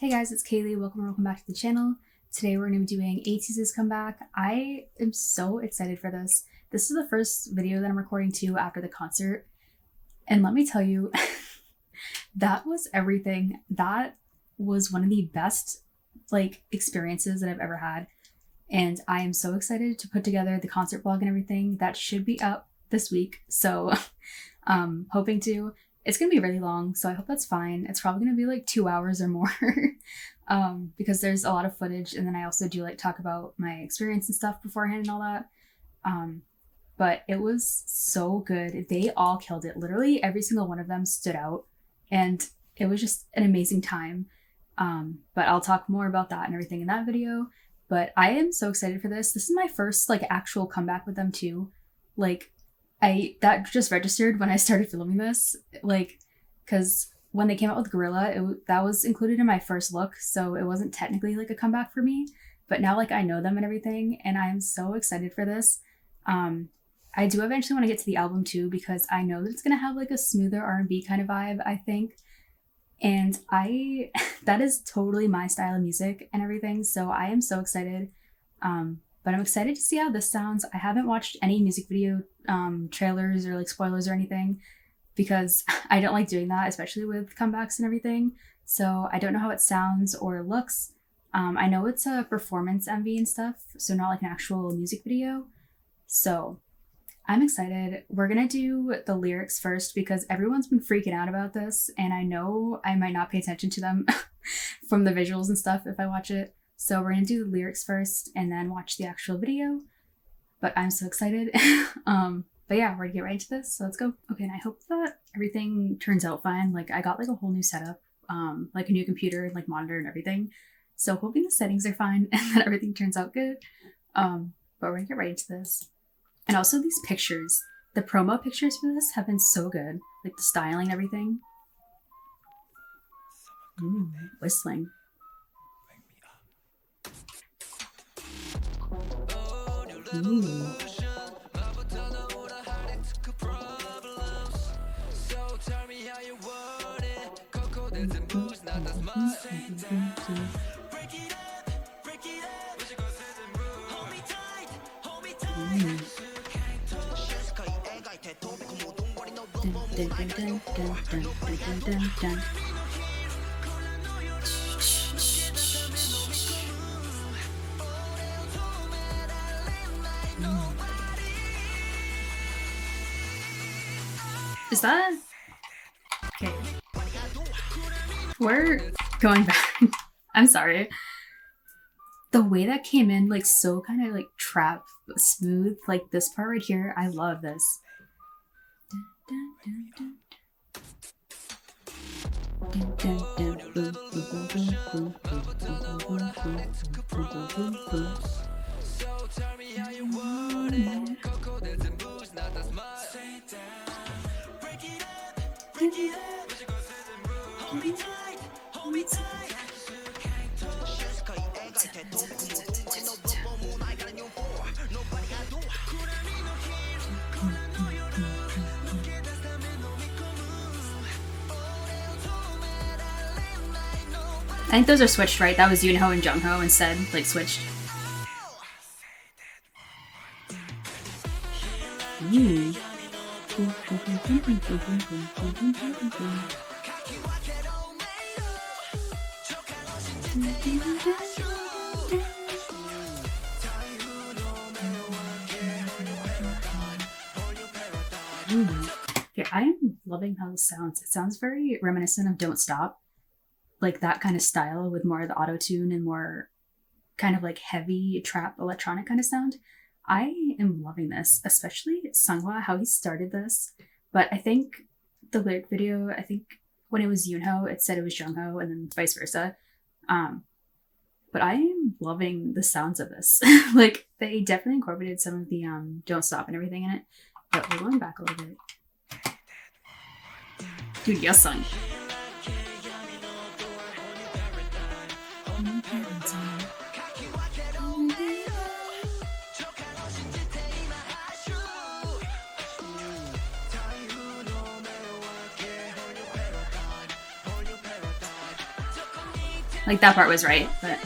Hey guys, it's Kaylee. Welcome back to the channel. Today we're going to be doing Ateez's comeback. I am so excited for this. This is the first video that I'm recording too after the concert. And let me tell you, that was everything. That was one of the best experiences that I've ever had. And I am so excited to put together the concert vlog and everything. That should be up this week. So hoping to. It's going to be really long, so I hope that's fine. It's probably going to be like 2 hours or more because there's a lot of footage. And then I also do talk about my experience and stuff beforehand and all that. But it was so good. They all killed it. Literally every single one of them stood out. And it was just an amazing time. But I'll talk more about that and everything in that video. But I am so excited for this. This is my first actual comeback with them too. That just registered when I started filming this, because when they came out with Gorilla, that was included in my first look, so it wasn't technically a comeback for me, but now I know them and everything, and I'm so excited for this. I do eventually want to get to the album too, because I know that it's gonna have a smoother R&B kind of vibe, I think, and that is totally my style of music and everything, so I am so excited. But I'm excited to see how this sounds. I haven't watched any music video trailers or spoilers or anything because I don't like doing that, especially with comebacks and everything. So I don't know how it sounds or looks. I know it's a performance MV and stuff, so not an actual music video. So I'm excited. We're gonna do the lyrics first because everyone's been freaking out about this, and I know I might not pay attention to them from the visuals and stuff if I watch it. So we're going to do the lyrics first and then watch the actual video. But I'm so excited. But yeah, we're going to get right into this. So let's go. Okay, and I hope that everything turns out fine. I got a whole new setup, a new computer and monitor and everything. So hoping the settings are fine and that everything turns out good. But we're going to get right into this. And also these pictures. The promo pictures for this have been so good. The styling and everything. Ooh, whistling. Ooh. Is that okay? We're going back. I'm sorry. The way that came in, so kind of trap smooth, this part right here. I love this. I think those are switched, right? That was Yoonho and Jungho instead, switched. Ooh. Okay, I am loving how this sounds. It sounds very reminiscent of Don't Stop. That kind of style with more of the auto-tune and more kind of heavy trap electronic kind of sound. I am loving this, especially Sunghwa, how he started this. But I think the lyric video, when it was Yoonho, it said it was Jungho and then vice versa. But I am loving the sounds of this. They definitely incorporated some of the Don't Stop and everything in it. But we're going back a little bit. Dude, yes, son. Like that part was right, but.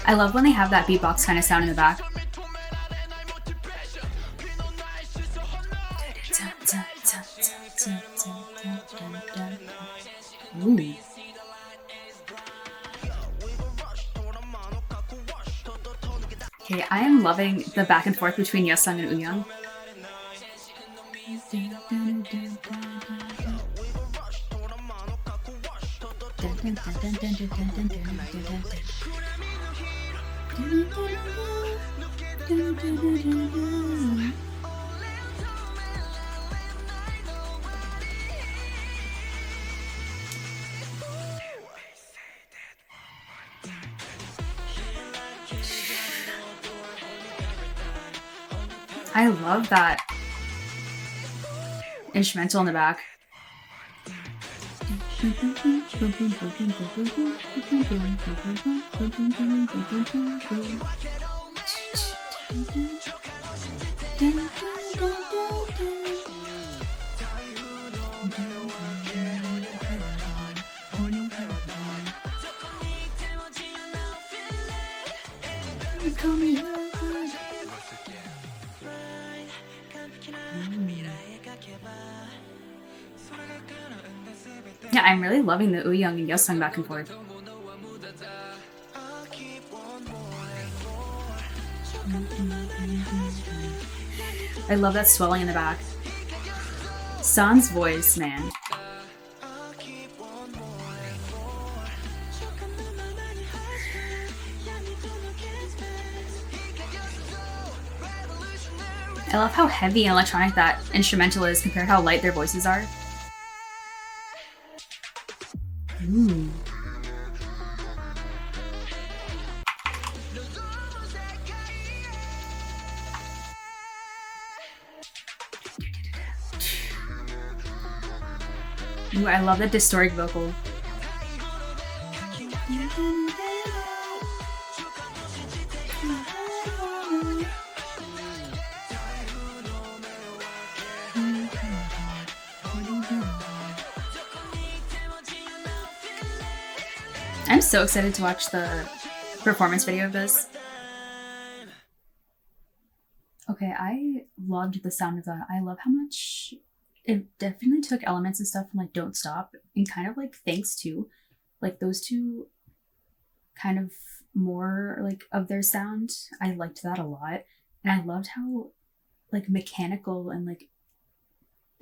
I love when they have that beatbox kind of sound in the back. Ooh. Okay, I am loving the back and forth between Yeosung and Eunyoung. I love that instrumental in the back. Yeah, I'm really loving the Eunyoung and Yeosung back and forth. I love that swelling in the back. San's voice, man. I love how heavy and electronic that instrumental is compared to how light their voices are. Ooh. Ooh, I love the distorted vocal. I'm so excited to watch the performance video of this. Okay, I loved the sound of that. I love how much it definitely took elements and stuff from like Don't Stop and kind of like Thanks too. Like those two kind of more like of their sound. I liked that a lot. And I loved how like mechanical and like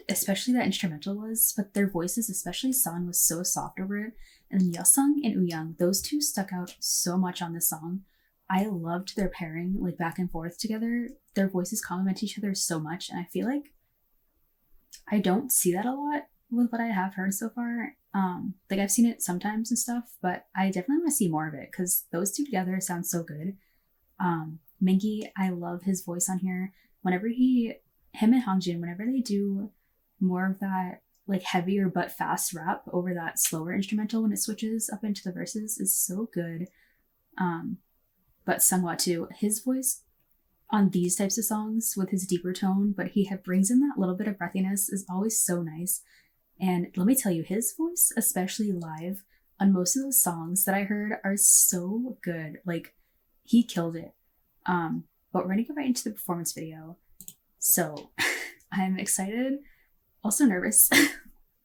especially that instrumental was, but their voices, especially San, was so soft over it. And Yeosung and Eunyoung, those two stuck out so much on this song. I loved their pairing, like back and forth together. Their voices complement each other so much, and I feel like I don't see that a lot with what I have heard so far. Like I've seen it sometimes and stuff, but I definitely want to see more of it because those two together sound so good. Mingi, I love his voice on here. Whenever him and Hangjin, whenever they do more of that like heavier but fast rap over that slower instrumental when it switches up into the verses is so good. But Sunghwa too, his voice on these types of songs with his deeper tone, but he brings in that little bit of breathiness is always so nice. And let me tell you, his voice, especially live on most of those songs that I heard, are so good. Like he killed it. But we're gonna get right into the performance video. So I'm excited, also nervous,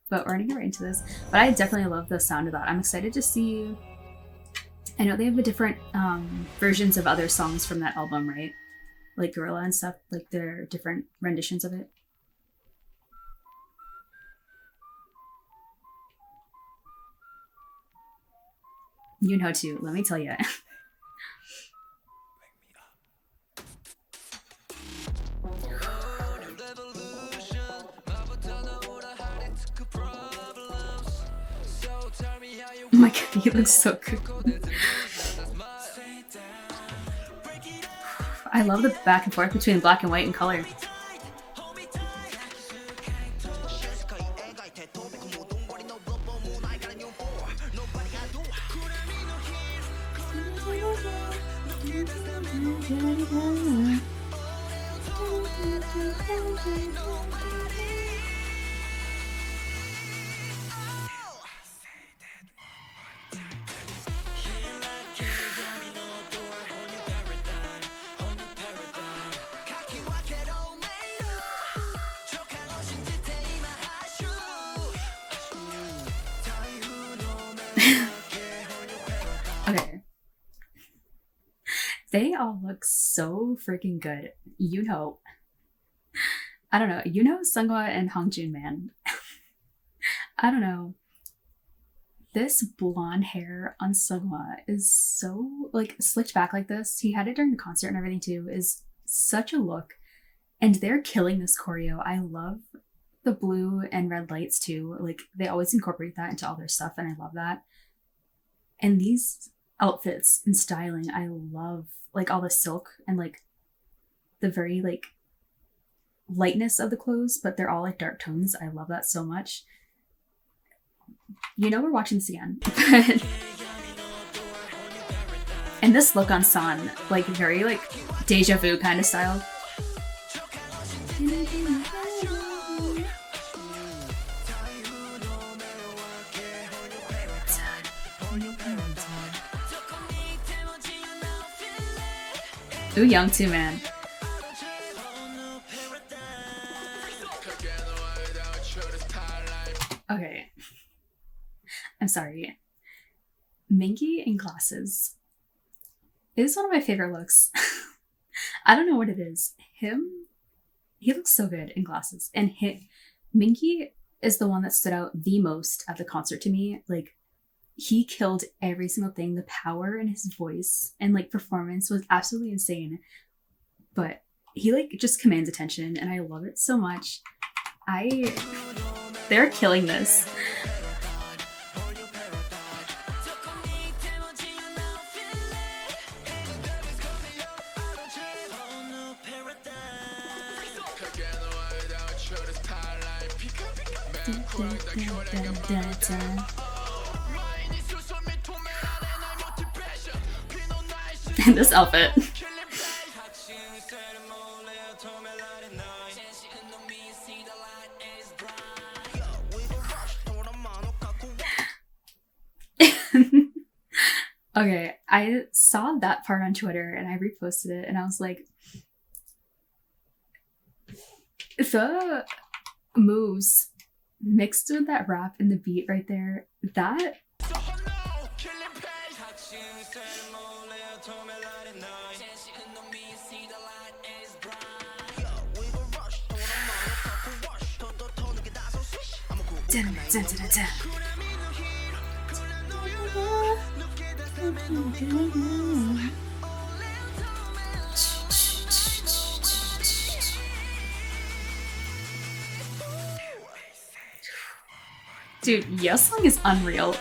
but we're gonna get right into this. But I definitely love the sound of that. I'm excited to see. I know they have a different versions of other songs from that album, right? Like Gorilla and stuff, like their different renditions of it. You know too, let me tell you. Oh my god, he looks so good. I love the back and forth between black and white and color. Okay. They all look so freaking good. You know, I don't know. You know Seonghwa and Hongjun, man. I don't know. This blonde hair on Seonghwa is so like slicked back like this. He had it during the concert and everything too. Is such a look, and they're killing this choreo. I love the blue and red lights too. Like they always incorporate that into all their stuff, and I love that. And these outfits and styling, I love like all the silk and like the very like lightness of the clothes, but they're all like dark tones. I love that so much. You know we're watching this again. And this look on San, like very like deja vu kind of style. Ooh, young too, man. Okay. I'm sorry. Minky in glasses is one of my favorite looks. I don't know what it is. He looks so good in glasses. And Minky is the one that stood out the most at the concert to me. Like, he killed every single thing. The power in his voice and like performance was absolutely insane. But he like just commands attention and I love it so much. They're killing this. This outfit. Okay, I saw that part on Twitter and I reposted it and I was like, the moves mixed with that rap and the beat right there, that dude, Yesung is unreal.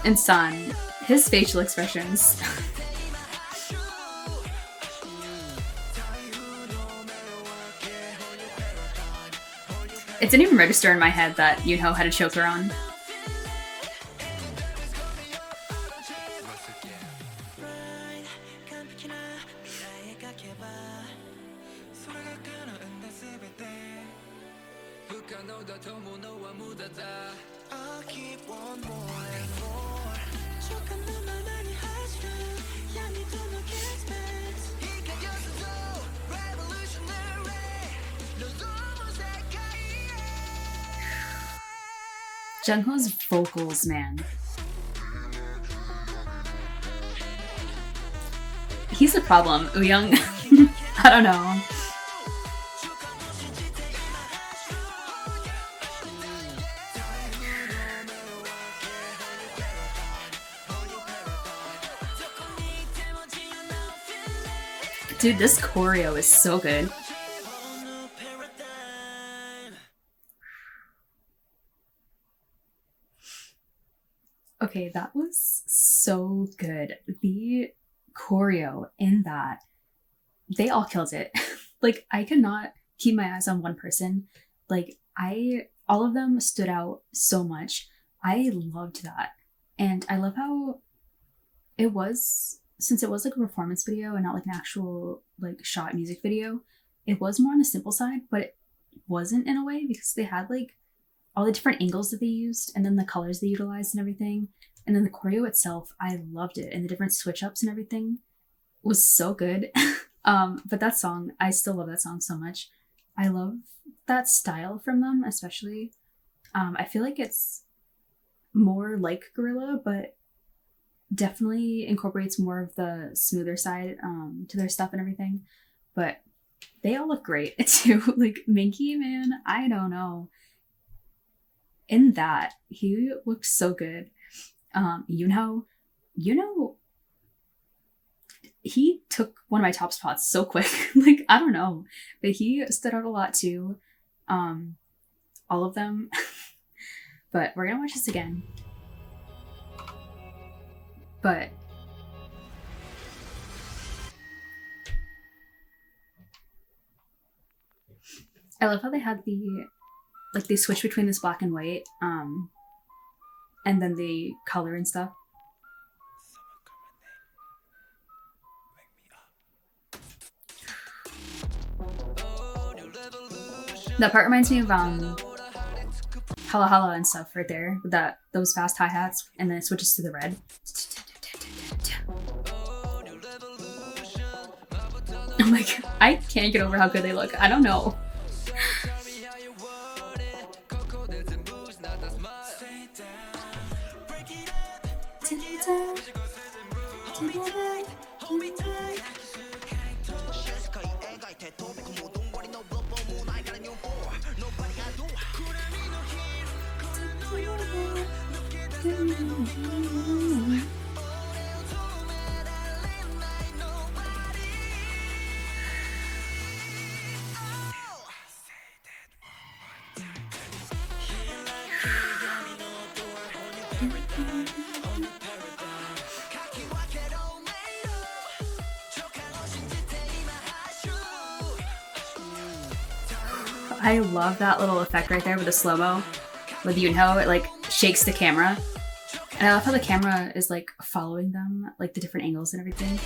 And San, his facial expressions. It didn't even register in my head that Yoonho had a choker on. Jungho's vocals, man. He's a problem, Wooyoung. I don't know. Dude, this choreo is so good. Okay, that was so good. The choreo in that, they all killed it. Like, I could not keep my eyes on one person. Like, all of them stood out so much. I loved that. And I love how it was, since it was like a performance video and not like an actual like shot music video, it was more on the simple side, but it wasn't in a way, because they had like all the different angles that they used and then the colors they utilized and everything. And then the choreo itself, I loved it. And the different switch ups and everything was so good. But that song, I still love that song so much. I love that style from them, especially. I feel like it's more like Gorilla, but definitely incorporates more of the smoother side to their stuff and everything. But they all look great too. Like Minky, man, I don't know. In that, he looks so good. You know, he took one of my top spots so quick. Like, I don't know, but he stood out a lot too. All of them. But we're gonna watch this again. But I love how they had they switch between this black and white, and then the color and stuff. That part reminds me of Hala Hala and stuff right there, with those fast hi-hats, and then it switches to the red. I'm like, I can't get over how good they look. I don't know. I love that little effect right there with the slow-mo, with Yoonho. It like shakes the camera. And I love how the camera is like following them, like the different angles and everything.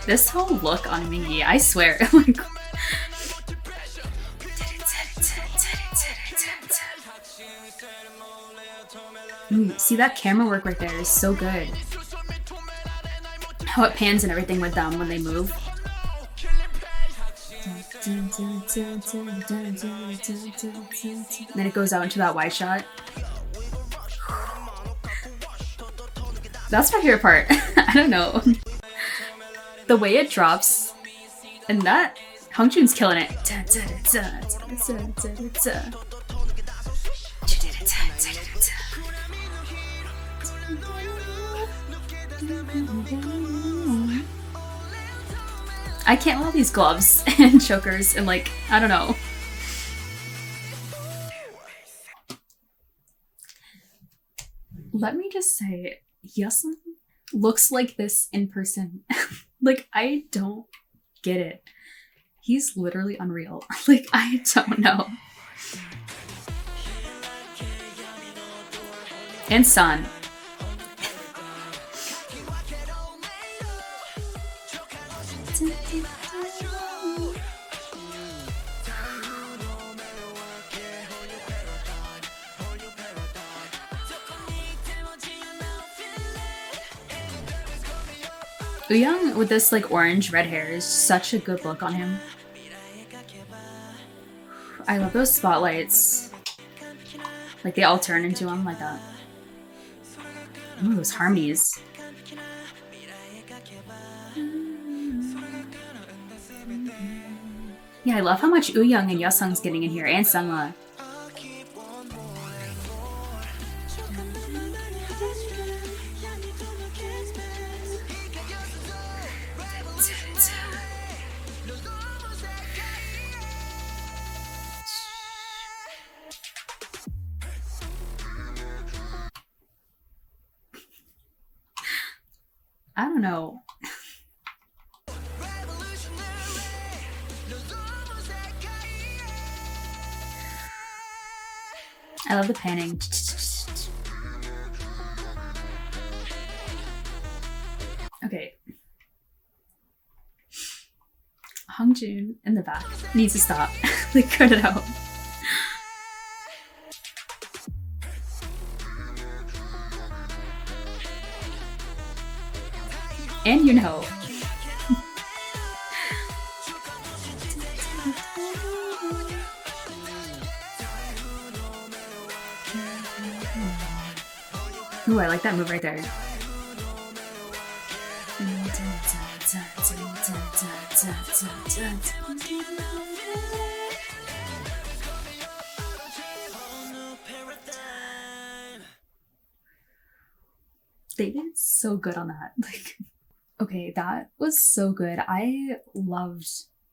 This whole look on Mingy, I swear. See, that camera work right there is so good. How it pans and everything with them when they move. Then it goes out into that wide shot. That's my favorite part. I don't know. The way it drops, and that Hongjoon's killing it. I can't wear all these gloves and chokers and like, I don't know. Let me just say, Yeosung looks like this in person. Like, I don't get it. He's literally unreal. Like, I don't know. And Sun. Wooyoung with this like orange red hair is such a good look on him. I love those spotlights. Like they all turn into him like that. Ooh, those harmonies. Yeah, I love how much Wooyoung and Yeosung's getting in here, and Sungla. I don't know. I love the panning. Okay. Hongjoon in the back needs to stop. Like, cut it out. And you know. Ooh, I like that move right there. They did so good on that. Like, okay, that was so good. I loved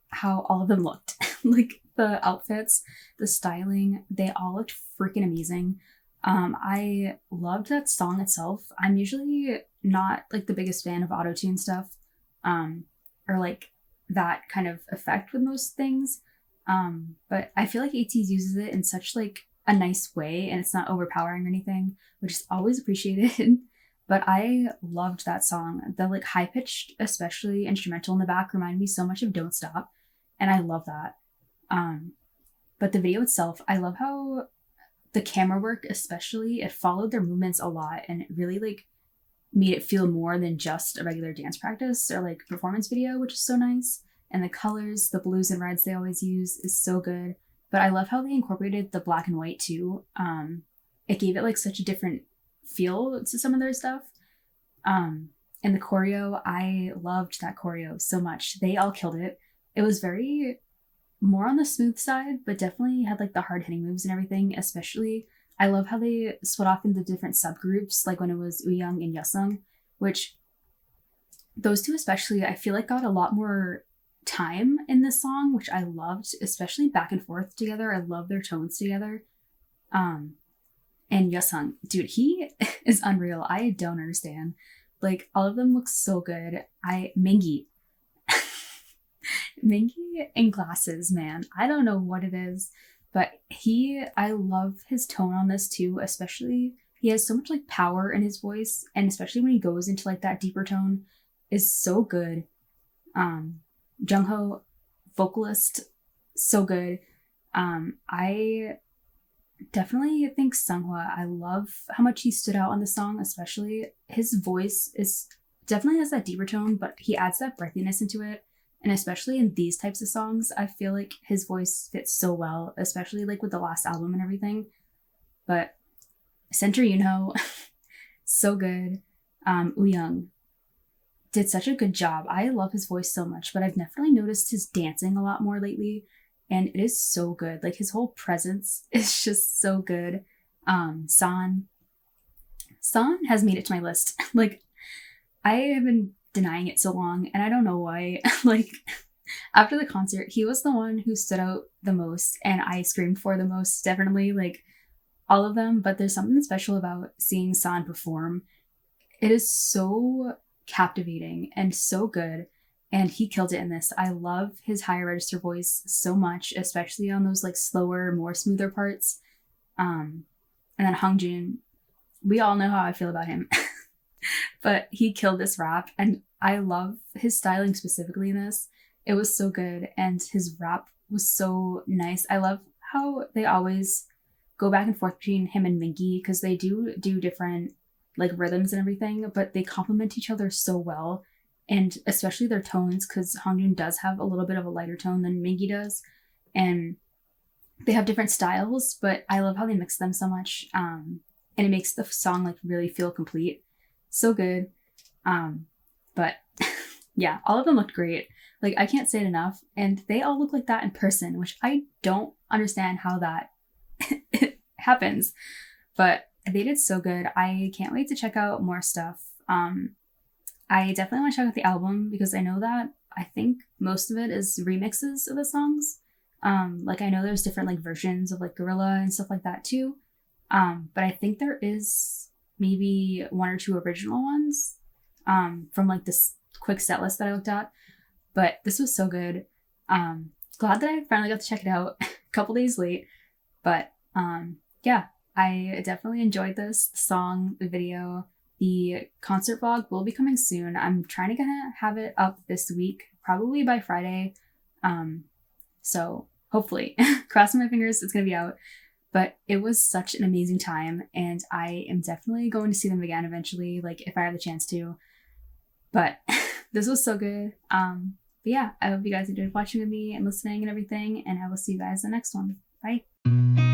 how all of them looked. Like the outfits, the styling, they all looked freaking amazing. I loved that song itself. I'm usually not like the biggest fan of auto-tune stuff, or like that kind of effect with most things. But I feel like Ateez uses it in such like a nice way, and it's not overpowering or anything, which is always appreciated. But I loved that song. The like high-pitched, especially instrumental in the back, reminded me so much of Don't Stop, and I love that. But the video itself, I love how the camera work, especially, it followed their movements a lot, and it really like made it feel more than just a regular dance practice or like performance video, which is so nice. And the colors, the blues and reds they always use is so good. But I love how they incorporated the black and white too. It gave it like such a different feel to some of their stuff. And the choreo, I loved that choreo so much. They all killed it. It was very more on the smooth side, but definitely had like the hard hitting moves and everything. Especially, I love how they split off into different subgroups, like when it was Uyoung and Yesung, which those two especially, I feel like got a lot more time in this song, which I loved, especially back and forth together. I love their tones together. And Yesung, dude, he is unreal. I don't understand. Like, all of them look so good. Mingi in glasses, man. I don't know what it is, but I love his tone on this too, especially he has so much like power in his voice, and especially when he goes into like that deeper tone is so good. Jungho, vocalist, so good. I definitely think Sunghwa, I love how much he stood out on the song, especially his voice is definitely has that deeper tone, but he adds that breathiness into it. And especially in these types of songs, I feel like his voice fits so well, especially like with the last album and everything. But Center Yunho, so good. Uyoung did such a good job. I love his voice so much, but I've definitely noticed his dancing a lot more lately, and it is so good. Like his whole presence is just so good. San has made it to my list. Like, I have been denying it so long, and I don't know why. Like, after the concert, he was the one who stood out the most, and I screamed for the most, definitely, like all of them. But there's something special about seeing San perform. It is so captivating and so good, and he killed it in this. I love his higher register voice so much, especially on those like slower, more smoother parts. And then Hongjoon, we all know how I feel about him. But he killed this rap, and I love his styling specifically in this. It was so good, and his rap was so nice. I love how they always go back and forth between him and Mingi, because they do different like rhythms and everything, but they complement each other so well, and especially their tones, because Hongjoon does have a little bit of a lighter tone than Mingi does, and they have different styles, but I love how they mix them so much, and it makes the song like really feel complete. So good. But yeah, all of them looked great. Like, I can't say it enough, and they all look like that in person, which I don't understand how that happens, but they did so good. I can't wait to check out more stuff. I definitely want to check out the album, because I know that I think most of it is remixes of the songs. Like, I know there's different like versions of like Gorilla and stuff like that too. But I think there is maybe one or two original ones. from like this quick set list that I looked at. But this was so good. Glad that I finally got to check it out a couple days late. But yeah, I definitely enjoyed this. The song, the video, the concert vlog will be coming soon. I'm trying to kind of have it up this week, probably by Friday. So hopefully, crossing my fingers, it's gonna be out. But it was such an amazing time, and I am definitely going to see them again eventually, like if I have the chance to. But this was so good. But yeah, I hope you guys enjoyed watching with me and listening and everything, and I will see you guys in the next one. Bye.